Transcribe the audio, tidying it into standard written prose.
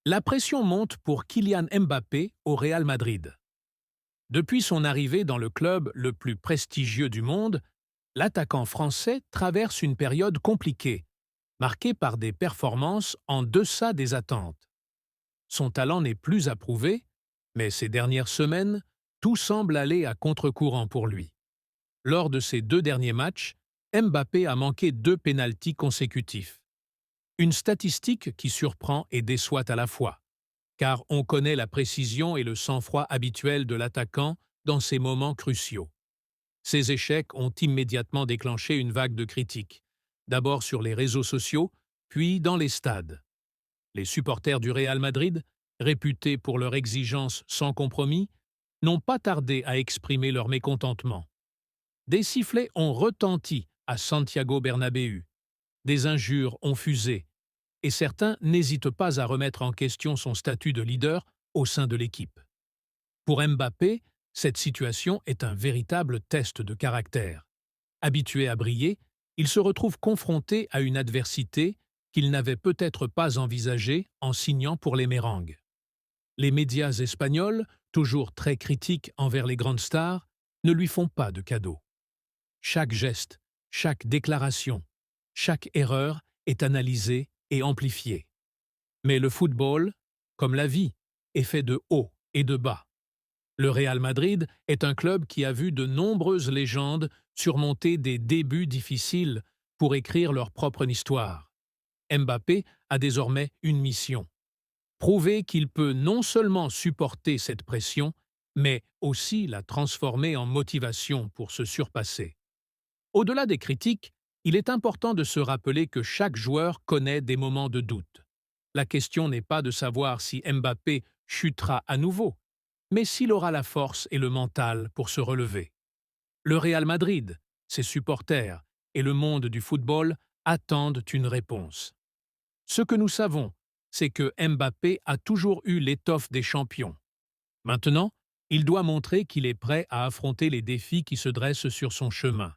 La pression monte pour Kylian Mbappé au Real Madrid. Depuis son arrivée dans le club le plus prestigieux du monde, l'attaquant français traverse une période compliquée, marquée par des performances en deçà des attentes. Son talent n'est plus approuvé, mais ces dernières semaines, tout semble aller à contre-courant pour lui. Lors de ses deux derniers matchs, Mbappé a manqué 2 pénaltys consécutifs. Une statistique qui surprend et déçoit à la fois, car on connaît la précision et le sang-froid habituel de l'attaquant dans ces moments cruciaux. Ces échecs ont immédiatement déclenché une vague de critiques, d'abord sur les réseaux sociaux, puis dans les stades. Les supporters du Real Madrid, réputés pour leur exigence sans compromis, n'ont pas tardé à exprimer leur mécontentement. Des sifflets ont retenti à Santiago Bernabéu, des injures ont fusé, et certains n'hésitent pas à remettre en question son statut de leader au sein de l'équipe. Pour Mbappé, cette situation est un véritable test de caractère. Habitué à briller, il se retrouve confronté à une adversité qu'il n'avait peut-être pas envisagée en signant pour les Mérengues. Les médias espagnols, toujours très critiques envers les grandes stars, ne lui font pas de cadeaux. Chaque geste, chaque déclaration, chaque erreur est analysée et amplifiée. Mais le football, comme la vie, est fait de hauts et de bas. Le Real Madrid est un club qui a vu de nombreuses légendes surmonter des débuts difficiles pour écrire leur propre histoire. Mbappé a désormais une mission: prouver qu'il peut non seulement supporter cette pression, mais aussi la transformer en motivation pour se surpasser. Au-delà des critiques, il est important de se rappeler que chaque joueur connaît des moments de doute. La question n'est pas de savoir si Mbappé chutera à nouveau, mais s'il aura la force et le mental pour se relever. Le Real Madrid, ses supporters et le monde du football attendent une réponse. Ce que nous savons, c'est que Mbappé a toujours eu l'étoffe des champions. Maintenant, il doit montrer qu'il est prêt à affronter les défis qui se dressent sur son chemin.